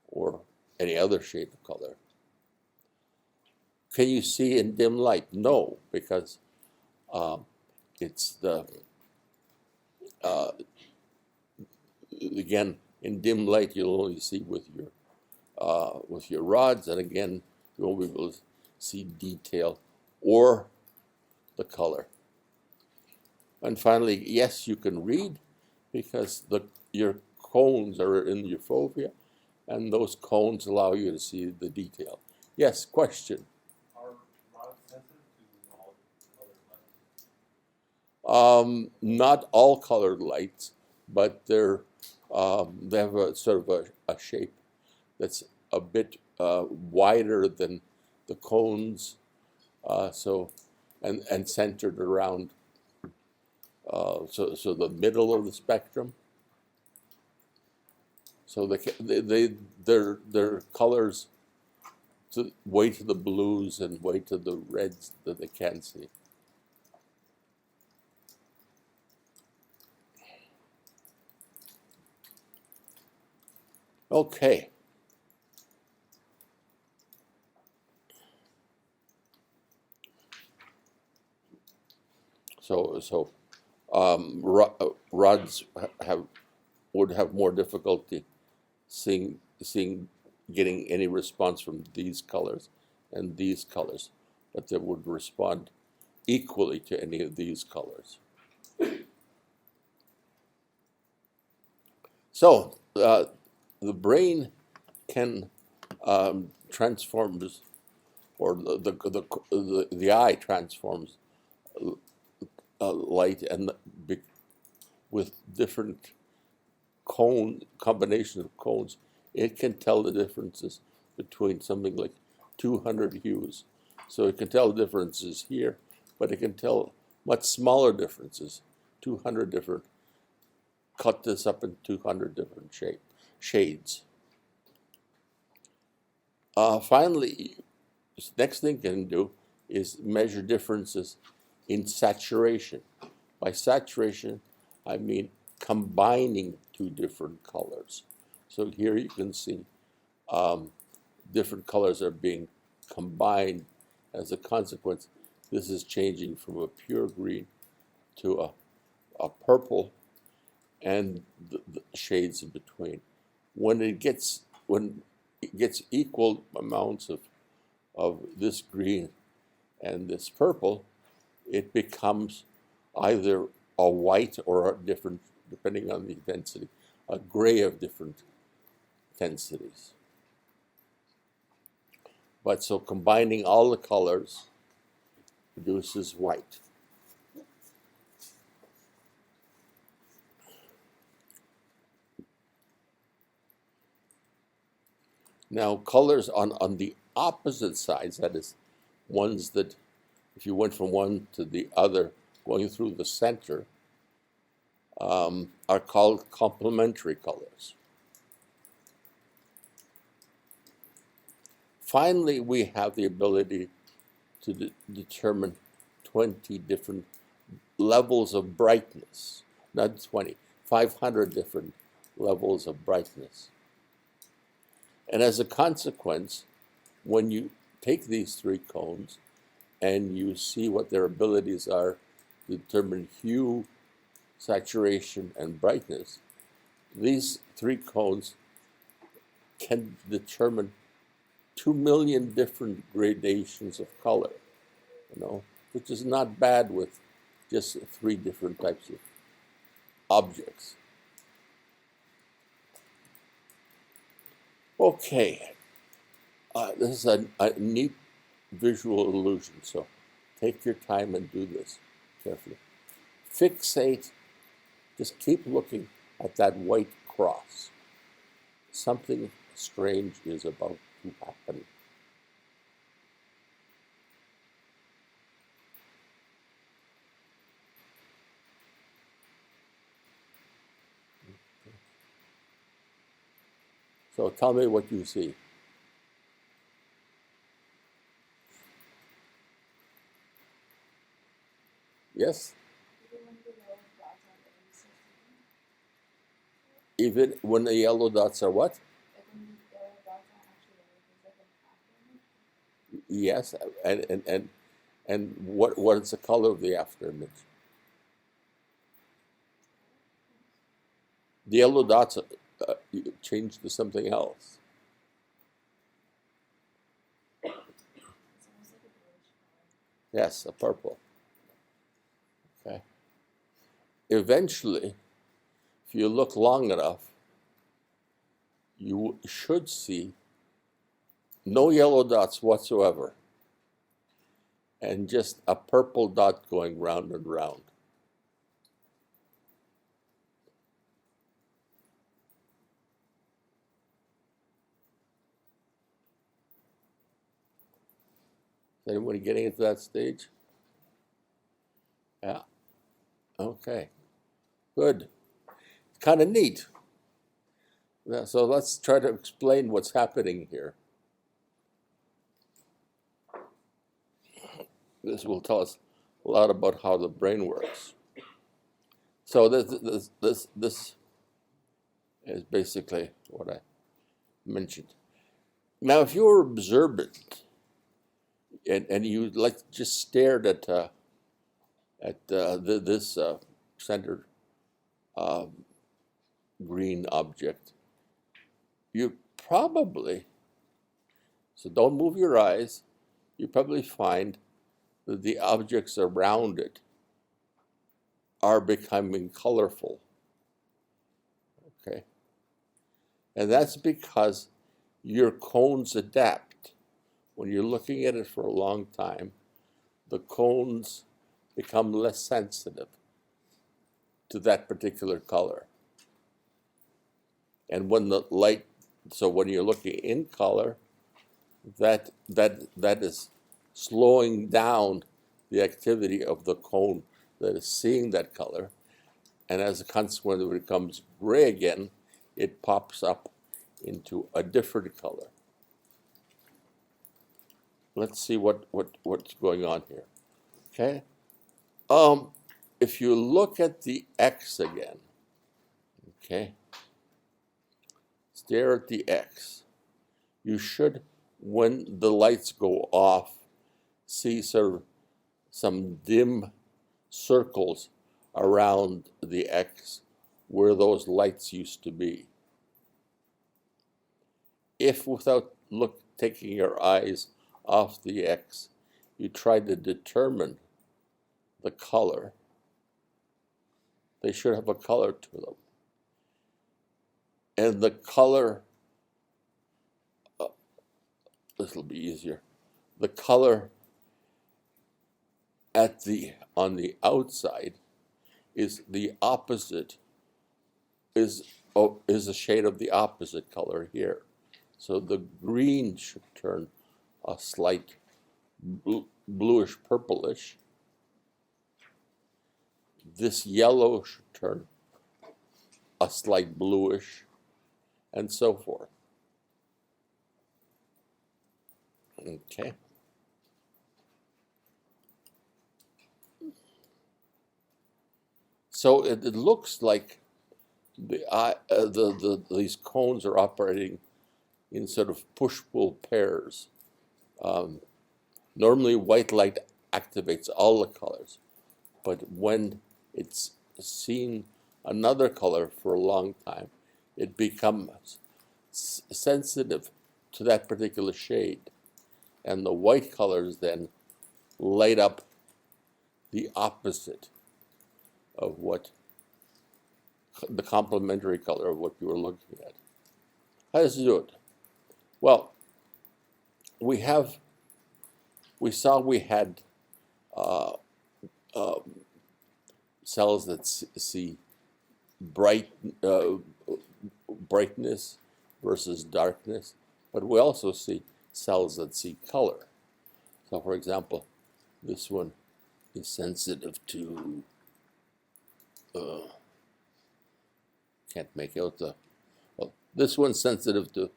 or any other shade of color. Can you see in dim light? No, because it's the again, in dim light you'll only see with your rods, and again you won't be able to see detail or the color. And finally, yes, you can read because your cones are in your fovea, and those cones allow you to see the detail. Yes, question. Are rods sensitive to all colored light? Not all colored lights, but they have a sort of a shape that's a bit wider than the cones, and centered around so the middle of the spectrum. So their colors way to the blues and way to the reds that they can see. Okay. So rods would have more difficulty getting any response from these colors and these colors, but they would respond equally to any of these colors. So the brain can transform, or the eye transforms light, and with different combinations of cones, it can tell the differences between something like 200 hues. So it can tell differences here, but it can tell much smaller differences, 200 different, cut this up in 200 different shades. Finally, next thing it can do is measure differences in saturation. By saturation, I mean combining two different colors. So here you can see different colors are being combined. As a consequence, this is changing from a pure green to a purple, and the shades in between. When it gets equal amounts of this green and this purple, it becomes either a white or a different, depending on the intensity, a gray of different intensities. But so combining all the colors produces white. Now, colors on the opposite sides, that is, ones that, if you went from one to the other, going through the center, are called complementary colors. Finally, we have the ability to determine 20 different levels of brightness, not 20, 500 different levels of brightness. And as a consequence, when you take these three cones and you see what their abilities are to determine hue, saturation, and brightness, these three cones can determine 2 million different gradations of color, which is not bad with just three different types of objects. Okay, this is a neat visual illusion, so take your time and do this carefully. Fixate, just keep looking at that white cross. Something strange is about to happen. So tell me what you see. Yes? Even when the yellow dots are what? Yes, and what is the color of the after image? The yellow dots change to something else. Yes, a purple. Okay. Eventually, if you look long enough, you should see no yellow dots whatsoever, and just a purple dot going round and round. Is anybody getting into that stage? Yeah. Okay. Good. It's kind of neat. So let's try to explain what's happening here. This will tell us a lot about how the brain works. So this is basically what I mentioned. Now, if you were observant and you just stared at this centered green object, you probably, so don't move your eyes, you probably find that the objects around it are becoming colorful. Okay. And that's because your cones adapt. When you're looking at it for a long time, the cones become less sensitive to that particular color. And when the light, so when you're looking in color, that is slowing down the activity of the cone that is seeing that color. And as a consequence, when it becomes gray again, it pops up into a different color. Let's see what's going on here. Okay. If you look at the X again, okay, stare at the X. You should, when the lights go off, see sort of some dim circles around the X where those lights used to be. If without taking your eyes off the X, you try to determine the color, they should have a color to them. And the color, this will be easier, the color on the outside is the opposite, is a shade of the opposite color here. So the green should turn a slight bluish purplish. This yellow should turn a slight bluish, and so forth. Okay. So it looks like these cones are operating in sort of push-pull pairs. Normally, white light activates all the colors, but when it's seen another color for a long time, it becomes sensitive to that particular shade, and the white colors then light up the opposite of what the complementary color of what you were looking at. How does it do it? Well, we saw we had cells that see brightness versus darkness, but we also see cells that see color. So, for example, this one is sensitive to can't make out the. Well, this one's sensitive to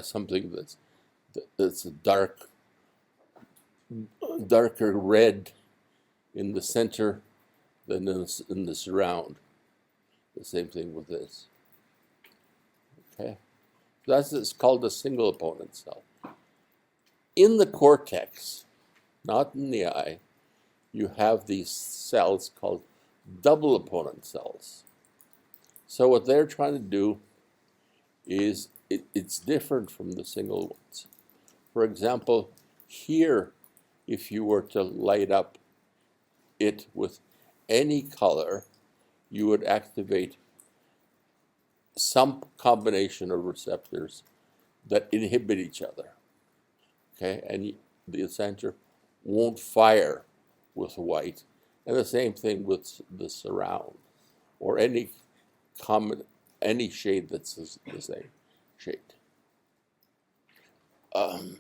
something that's darker red in the center than in the surround. The same thing with this. Okay, it's called a single opponent cell. In the cortex, not in the eye, you have these cells called double opponent cells. So what they're trying to do is it's different from the single ones. For example, here, if you were to light up it with any color, you would activate some combination of receptors that inhibit each other. Okay, and the center won't fire with white, and the same thing with the surround, or any shade that's the same shade.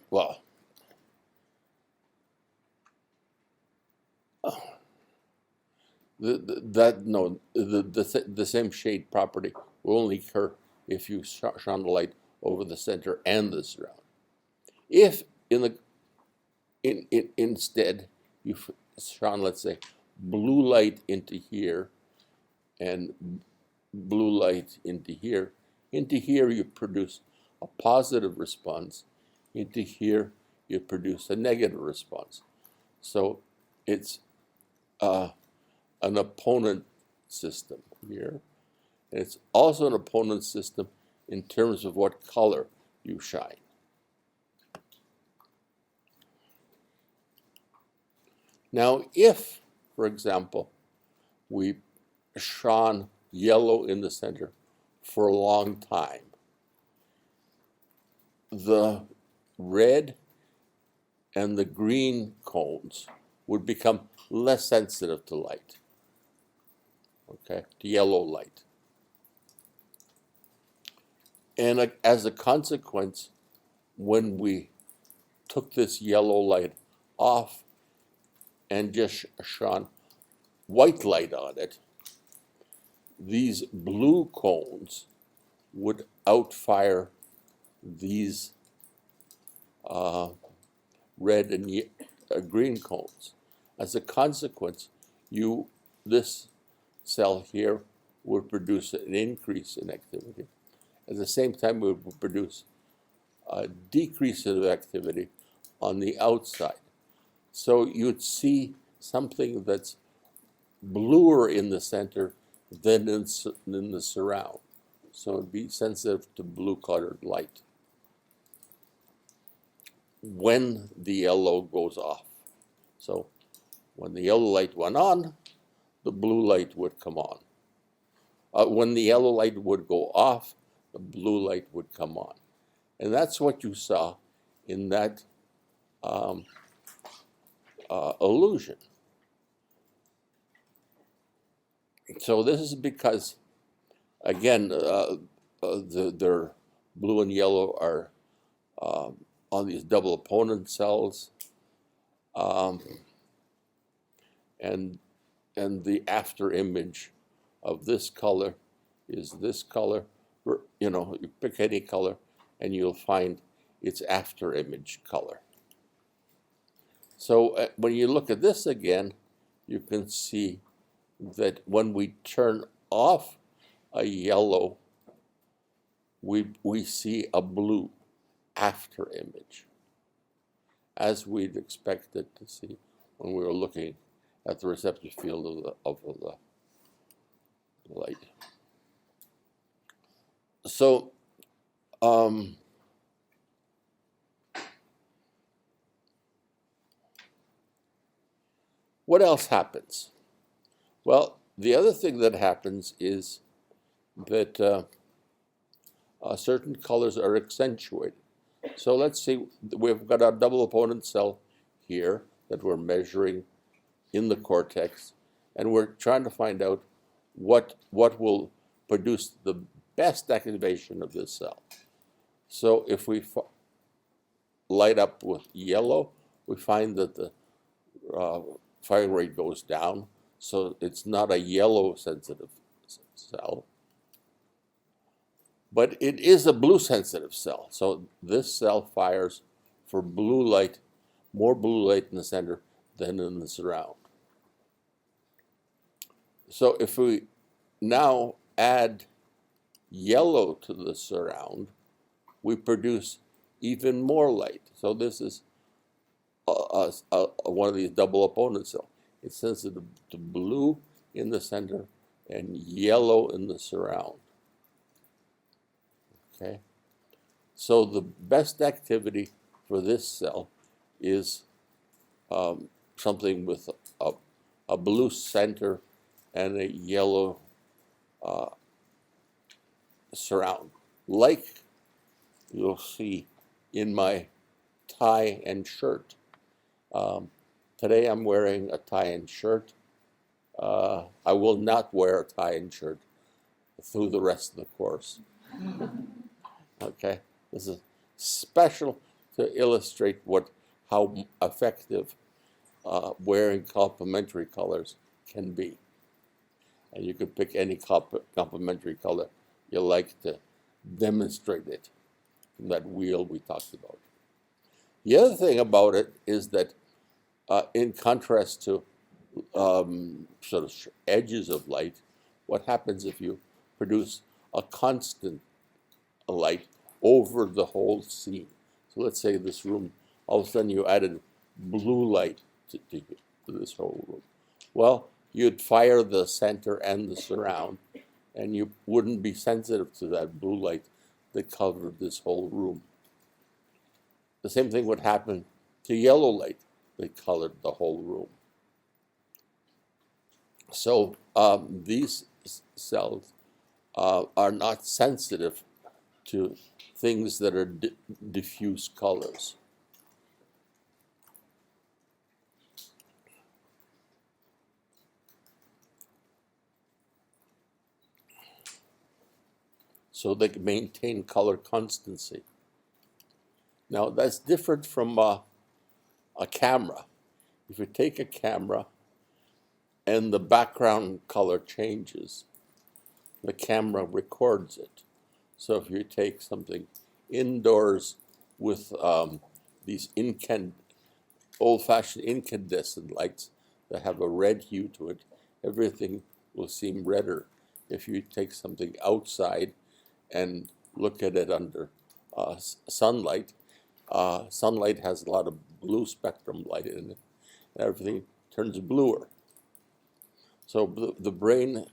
Well, the same shade property will only occur if you shine the light over the center and the surround. If instead you shine, let's say, blue light into here and blue light into here you produce a positive response, into here you produce a negative response. So it's an opponent system here. And it's also an opponent system in terms of what color you shine. Now, if, for example, we shone yellow in the center for a long time, the red and the green cones would become less sensitive to light, okay, to yellow light. And as a consequence, when we took this yellow light off and just shone white light on it, these blue cones would outfire these red and green cones. As a consequence, this cell here would produce an increase in activity. At the same time, it would produce a decrease in activity on the outside. So you'd see something that's bluer in the center than in the surround. So it'd be sensitive to blue-colored light when the yellow goes off. So when the yellow light went on, the blue light would come on. When the yellow light would go off, the blue light would come on. And that's what you saw in that illusion. So this is because, again, their blue and yellow are on these double opponent cells, um, and the after image of this color is this color. You know, you pick any color, and you'll find its after image color. So when you look at this again, you can see that when we turn off a yellow, we see a blue after image, as we'd expected to see when we were looking at the receptive field of the light. So what else happens? Well, the other thing that happens is that certain colors are accentuated. So let's see, we've got our double opponent cell here that we're measuring in the cortex, and we're trying to find out what will produce the best activation of this cell. So if we light up with yellow, we find that the firing rate goes down, so it's not a yellow sensitive cell, but it is a blue sensitive cell. So this cell fires for blue light, more blue light in the center than in the surround. So if we now add yellow to the surround, we produce even more light. So this is one of these double opponent cells. It's sensitive to blue in the center and yellow in the surround. Okay, so the best activity for this cell is something with a blue center and a yellow surround, like you'll see in my tie and shirt. Today I'm wearing a tie and shirt. I will not wear a tie and shirt through the rest of the course. Okay, this is special to illustrate how effective wearing complementary colors can be. And you can pick any complementary color you like to demonstrate it from that wheel we talked about. The other thing about it is that in contrast to sort of edges of light, what happens if you produce a constant light over the whole scene? So let's say this room, all of a sudden you added blue light to this whole room. Well, you'd fire the center and the surround, and you wouldn't be sensitive to that blue light that covered this whole room. The same thing would happen to yellow light that colored the whole room. So these cells are not sensitive to things that are diffuse colors. So they can maintain color constancy. Now that's different from a camera. If you take a camera and the background color changes, the camera records it. So if you take something indoors with these old-fashioned incandescent lights that have a red hue to it, everything will seem redder. If you take something outside and look at it under sunlight, sunlight has a lot of blue spectrum light in it, and everything turns bluer. So the brain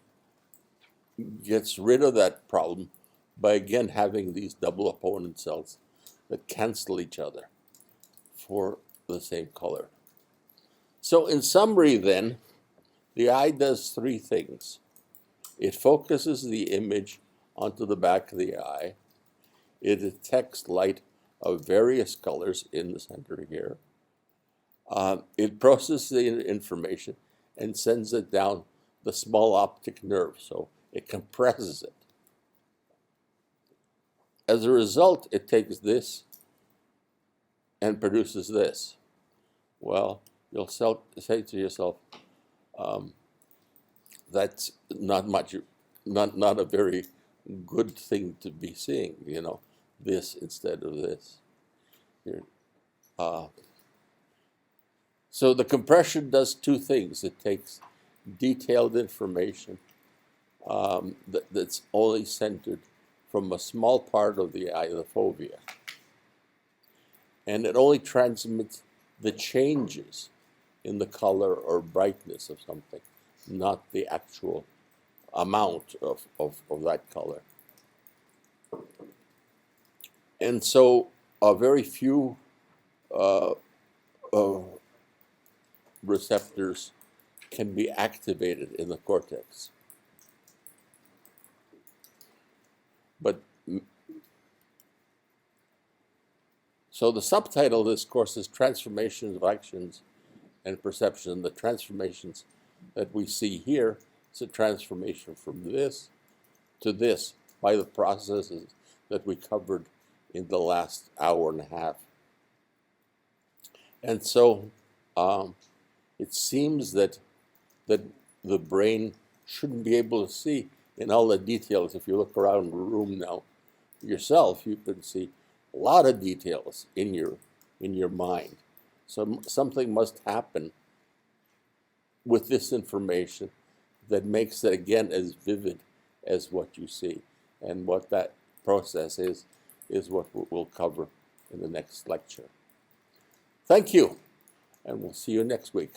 gets rid of that problem by again having these double opponent cells that cancel each other for the same color. So in summary then, the eye does three things. It focuses the image onto the back of the eye. It detects light of various colors in the center here. It processes the information and sends it down the small optic nerve, so it compresses it. as a result, it takes this and produces this. Well, you'll say to yourself, that's not much, not a very good thing to be seeing, you know, this instead of this. Here. So the compression does two things. It takes detailed information that's only centered from a small part of the eye, the fovea. And it only transmits the changes in the color or brightness of something, not the actual amount of that color. And so very few receptors can be activated in the cortex. But so the subtitle of this course is Transformations of Actions and Perception. The transformations that we see here is a transformation from this to this by the processes that we covered in the last hour and a half. And so it seems that the brain shouldn't be able to see in all the details. If you look around the room now yourself, you can see a lot of details in your mind. So something must happen with this information that makes it again as vivid as what you see. And what that process is what we'll cover in the next lecture. Thank you, and we'll see you next week.